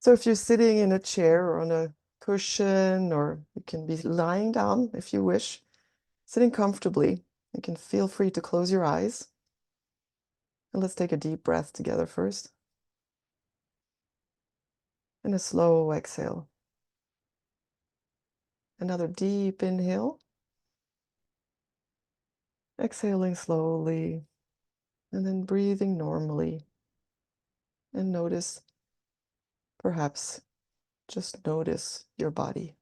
So if you're sitting in a chair or on a cushion, or you can be lying down if you wish, sitting comfortably, you can feel free to close your eyes. And let's take a deep breath together first. And a slow exhale. Another deep inhale. Exhaling slowly, and then breathing normally. And notice, perhaps just notice your body.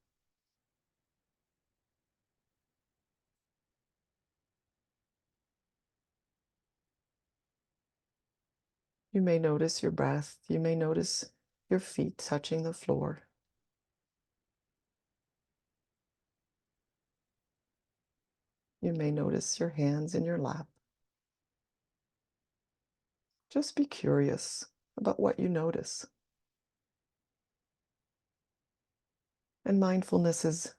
You may notice your breath. You may notice your feet touching the floor. You may notice your hands in your lap. Just be curious about what you notice. And mindfulness is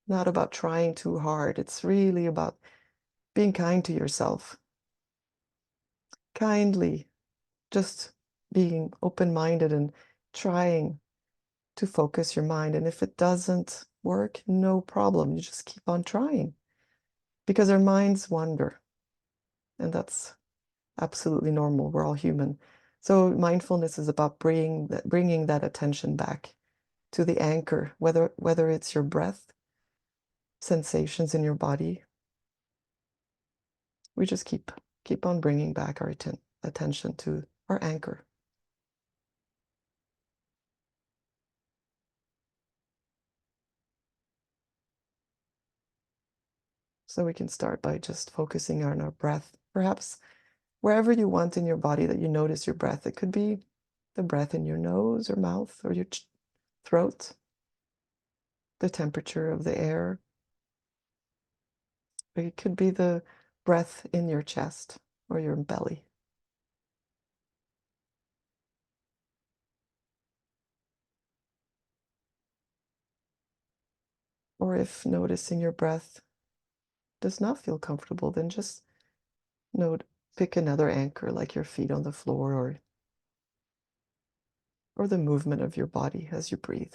not about trying too hard. It's really about being kind to yourself. Kindly, just being open-minded and trying to focus your mind. And if it doesn't work, no problem. You just keep on trying, because our minds wander, and that's absolutely normal. We're all human. So mindfulness is about bringing that attention back to the anchor, whether it's your breath, sensations in your body. We just keep on bringing back our attention to our anchor. So we can start by just focusing on our breath, perhaps wherever you want in your body that you notice your breath. It could be the breath in your nose or mouth or your throat, the temperature of the air. It could be the breath in your chest or your belly. Or if noticing your breath does not feel comfortable, then just pick another anchor, like your feet on the floor, or the movement of your body as you breathe.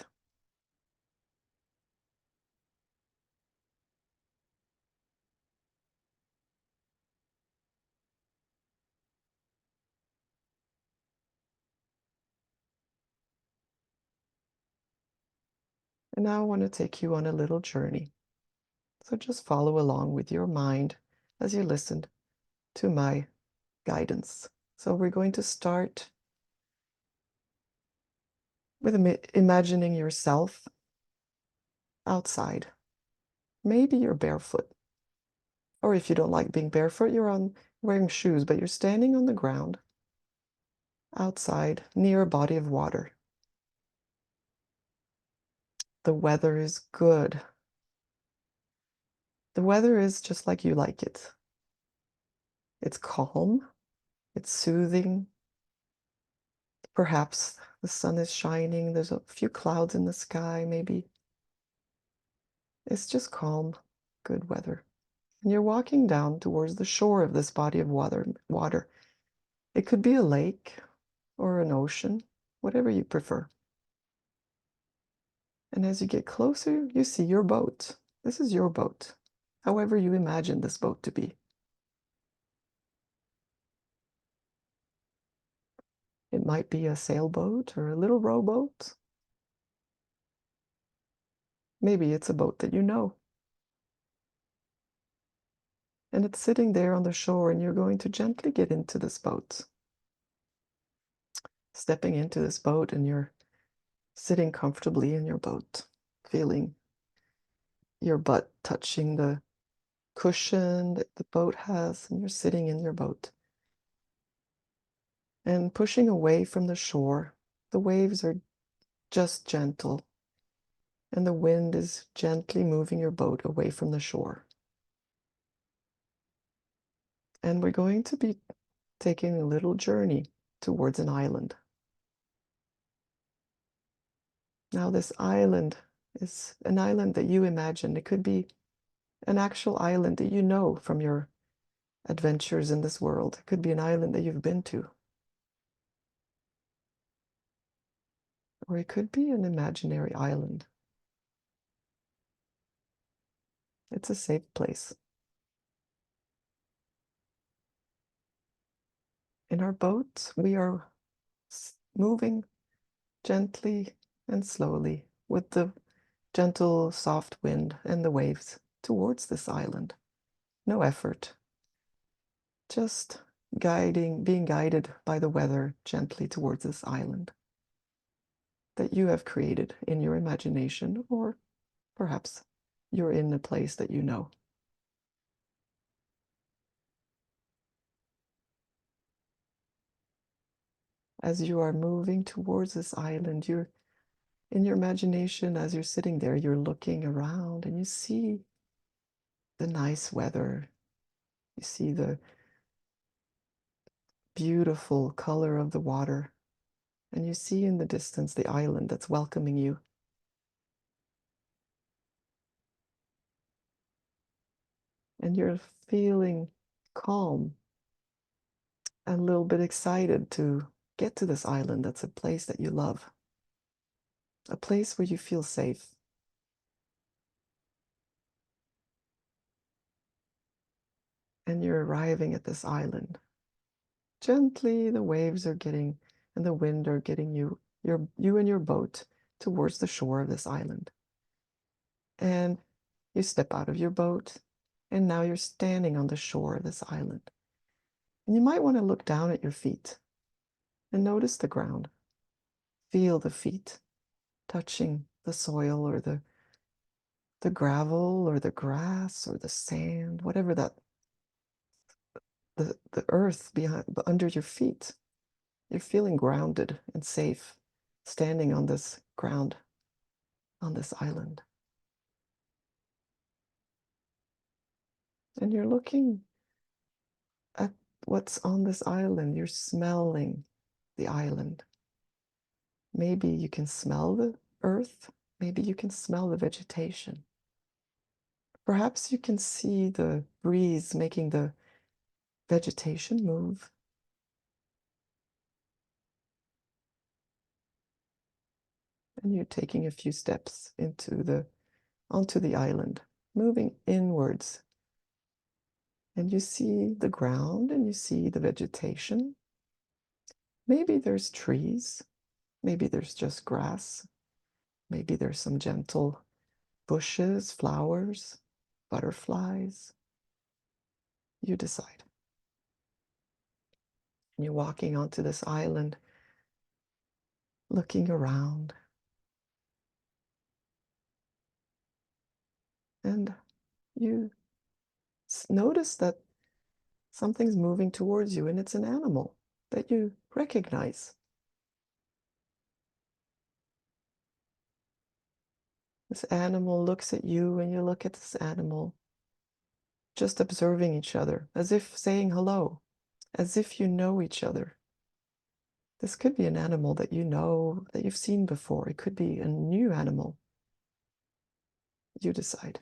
And now I want to take you on a little journey. So just follow along with your mind as you listen to my guidance. So we're going to start with imagining yourself outside. Maybe you're barefoot. Or if you don't like being barefoot, wearing shoes, but you're standing on the ground outside near a body of water. The weather is good. The weather is just like you like it. It's calm, it's soothing. Perhaps the sun is shining, there's a few clouds in the sky, maybe. It's just calm, good weather. And you're walking down towards the shore of this body of water. It could be a lake or an ocean, whatever you prefer. And as you get closer, you see your boat. This is your boat, however you imagine this boat to be. It might be a sailboat or a little rowboat. Maybe it's a boat that you know. And it's sitting there on the shore, and you're going to gently get into this boat. Stepping into this boat, and you're sitting comfortably in your boat, feeling your butt touching the cushion that the boat has, and you're sitting in your boat. And pushing away from the shore, the waves are just gentle, and the wind is gently moving your boat away from the shore. And we're going to be taking a little journey towards an island. Now, this island is an island that you imagine. It could be an actual island that you know from your adventures in this world. It could be an island that you've been to. or it could be an imaginary island. It's a safe place. In our boat, we are moving gently and slowly with the gentle, soft wind and the waves towards this island. No effort, just being guided by the weather gently towards this island that you have created in your imagination, or perhaps you're in a place that you know. As you are moving towards this island, you're in your imagination, as you're sitting there, you're looking around and you see the nice weather. You see the beautiful color of the water, and you see in the distance the island that's welcoming you. And you're feeling calm, and a little bit excited to get to this island that's a place that you love, a place where you feel safe. And you're arriving at this island. Gently, the waves are getting, and the wind are getting you and your boat towards the shore of this island. And you step out of your boat, and now you're standing on the shore of this island. And you might want to look down at your feet and notice the ground. Feel the feet touching the soil, or the gravel or the grass or the sand, whatever that the earth behind under your feet. You're feeling grounded and safe standing on this ground on this island. And you're looking at what's on this island. You're smelling the island. Maybe you can smell the earth. Maybe you can smell the vegetation. Perhaps you can see the breeze making the vegetation move. And you're taking a few steps onto the island, moving inwards. And you see the ground and you see the vegetation. Maybe there's trees. Maybe there's just grass. Maybe there's some gentle bushes, flowers, butterflies. You decide. And you're walking onto this island, looking around. And you notice that something's moving towards you, and it's an animal that you recognize. This animal looks at you, and you look at this animal, just observing each other, as if saying hello, as if you know each other. This could be an animal that you know, that you've seen before. It could be a new animal. You decide.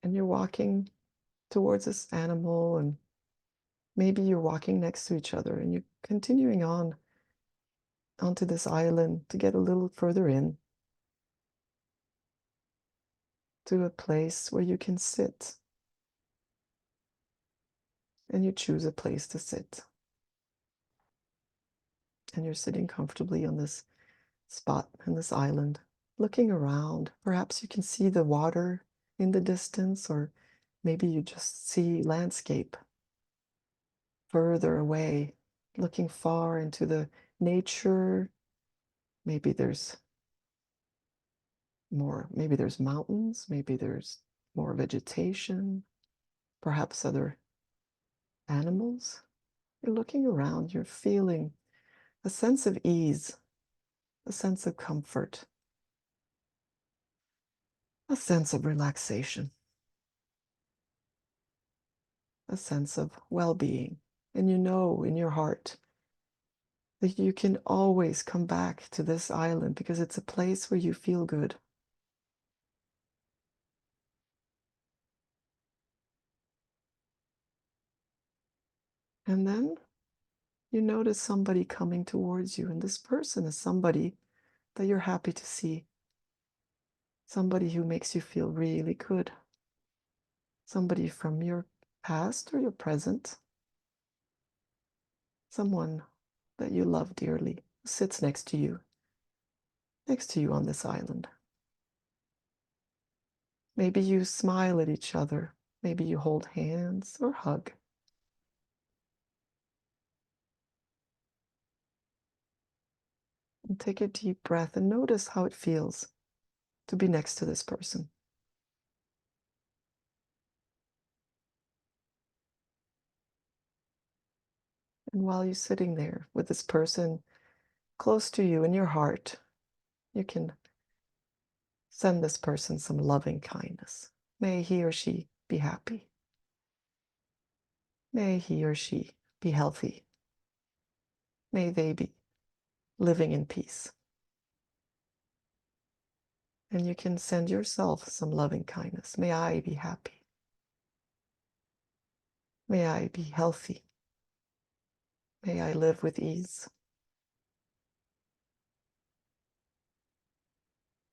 And you're walking towards this animal, and maybe you're walking next to each other, and you're continuing on onto this island to get a little further in to a place where you can sit. And you choose a place to sit. And you're sitting comfortably on this spot in this island, looking around. Perhaps you can see the water in the distance, or maybe you just see landscape further away, looking far into the nature. Maybe there's maybe there's mountains, maybe there's more vegetation, perhaps other animals. You're looking around, you're feeling a sense of ease, a sense of comfort, a sense of relaxation, a sense of well-being. And you know in your heart that you can always come back to this island because it's a place where you feel good. And then You notice somebody coming towards you, and this person is somebody that you're happy to see, somebody who makes you feel really good, somebody from your past or your present, someone that you love dearly, who sits next to you on this island. Maybe you smile at each other, maybe you hold hands or hug. And take a deep breath and notice how it feels to be next to this person. And while you're sitting there with this person close to you in your heart, you can send this person some loving kindness. May he or she be happy. May he or she be healthy. May they be living in peace. And you can send yourself some loving kindness. May I be happy. May I be healthy. May I live with ease.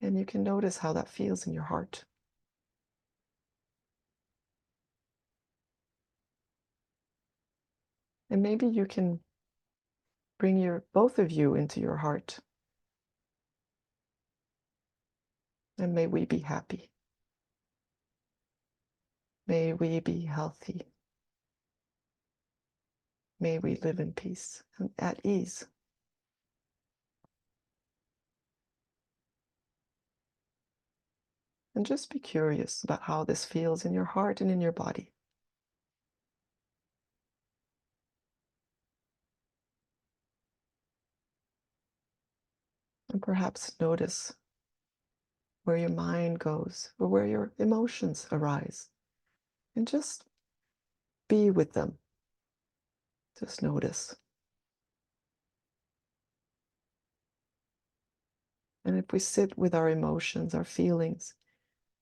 And you can notice how that feels in your heart. And maybe you can bring both of you into your heart. And may we be happy. May we be healthy. May we live in peace and at ease. And just be curious about how this feels in your heart and in your body. And perhaps notice where your mind goes or where your emotions arise. And just be with them. Just notice. And if we sit with our emotions, our feelings,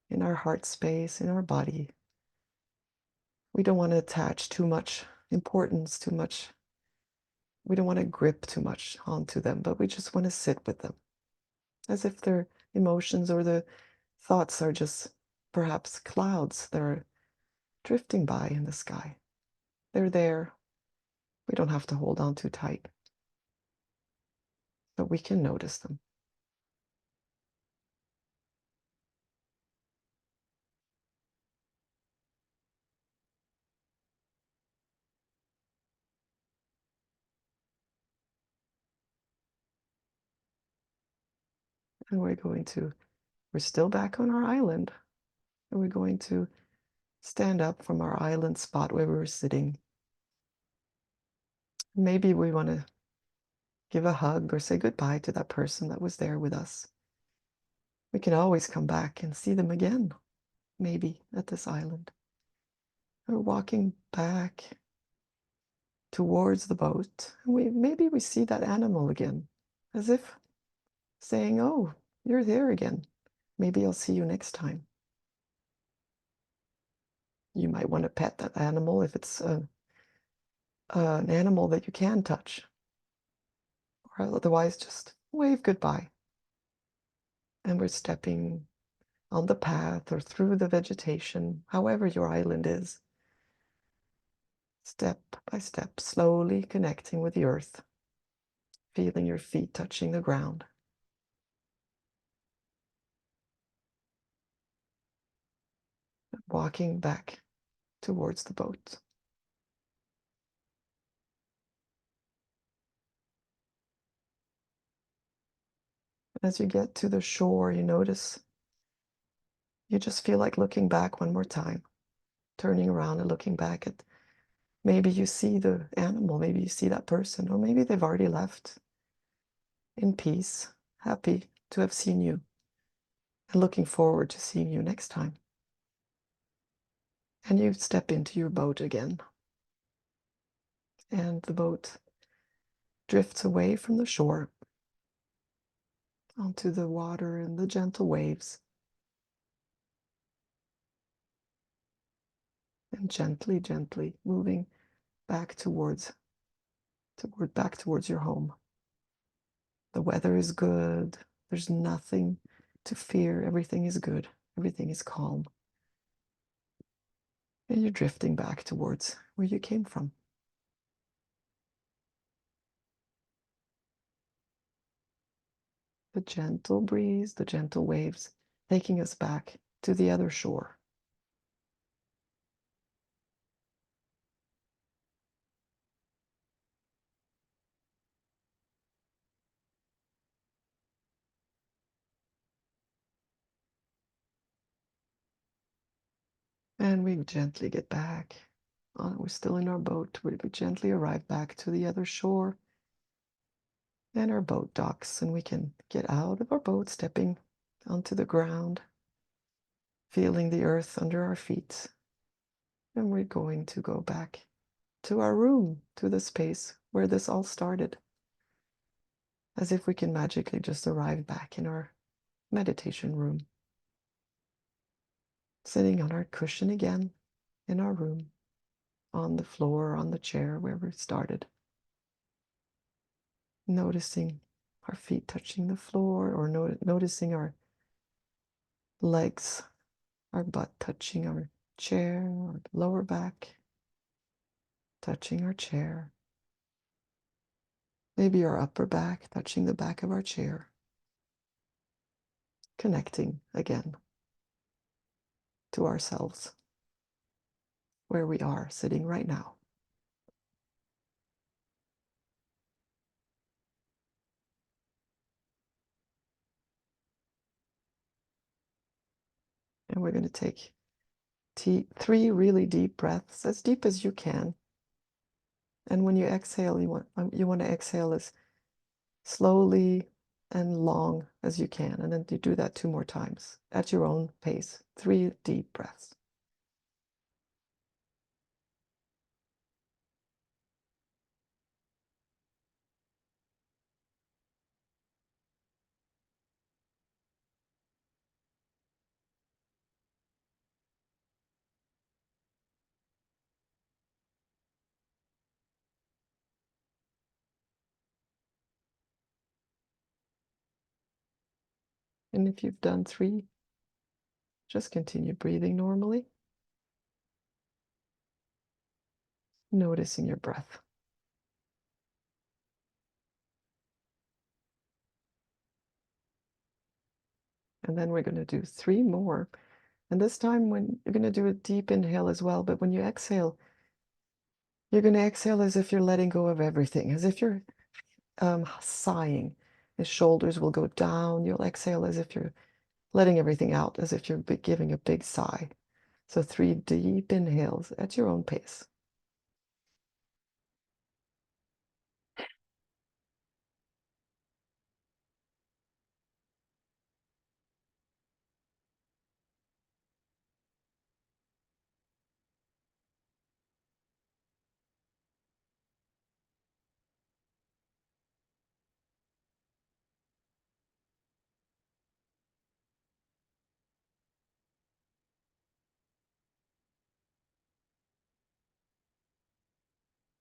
in our heart space, in our body, we don't want to attach too much importance, we don't want to grip too much onto them, but we just want to sit with them as if their emotions or the thoughts are just perhaps clouds that are drifting by in the sky. They're there. We don't have to hold on too tight, but we can notice them. And we're still back on our island, and we're going to stand up from our island spot where we were sitting. Maybe we want to give a hug or say goodbye to that person that was there with us. We can always come back and see them again, maybe at this island. Or walking back towards the boat, and maybe we see that animal again, as if saying, "Oh, you're there again. Maybe I'll see you next time." You might want to pet that animal if it's an animal that you can touch, or otherwise just wave goodbye. And we're stepping on the path or through the vegetation, however your island is, step by step, slowly connecting with the earth, feeling your feet touching the ground. Walking back towards the boat. As you get to the shore, you notice you just feel like looking back one more time, turning around and looking back at maybe you see the animal, maybe you see that person, or maybe they've already left in peace, happy to have seen you, and looking forward to seeing you next time. And you step into your boat again, and the boat drifts away from the shore onto the water and the gentle waves. And gently, gently moving back towards back towards your home. The weather is good. There's nothing to fear. Everything is good. Everything is calm. And you're drifting back towards where you came from. The gentle breeze, the gentle waves, taking us back to the other shore. And we gently get back. We're still in our boat. We gently arrive back to the other shore. And our boat docks, and we can get out of our boat, stepping onto the ground, feeling the earth under our feet. And we're going to go back to our room, to the space where this all started. As if we can magically just arrive back in our meditation room. Sitting on our cushion again in our room, on the floor, on the chair, where we started. Noticing our feet touching the floor, or noticing our legs, our butt touching our chair, or lower back touching our chair. Maybe our upper back touching the back of our chair. Connecting again to ourselves, where we are sitting right now. And we're going to take 3 really deep breaths, as deep as you can. And when you exhale, you want to exhale as slowly and long as you can. And then you do that 2 more times at your own pace. 3 deep breaths. And if you've done 3, just continue breathing normally, noticing your breath. And then we're going to do 3 more. And this time, when you're going to do a deep inhale as well, but when you exhale, you're going to exhale as if you're letting go of everything, as if you're sighing. The shoulders will go down. You'll exhale as if you're letting everything out, as if you're giving a big sigh. So 3 deep inhales at your own pace.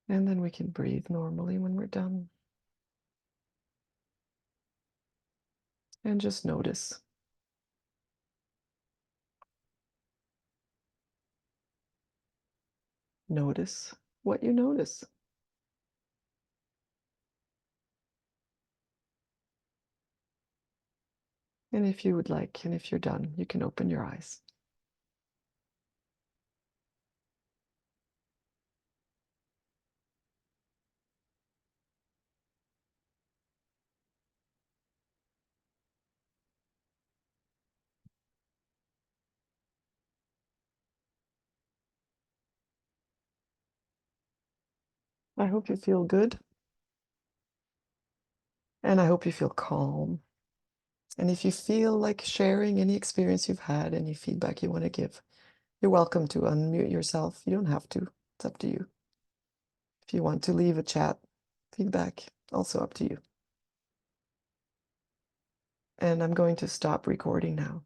And then we can breathe normally when we're done. And just notice. Notice what you notice. And if you would like, and if you're done, you can open your eyes. I hope you feel good. And I hope you feel calm. And if you feel like sharing any experience you've had, any feedback you want to give, you're welcome to unmute yourself. You don't have to. It's up to you. If you want to leave a chat feedback, also up to you. And I'm going to stop recording now.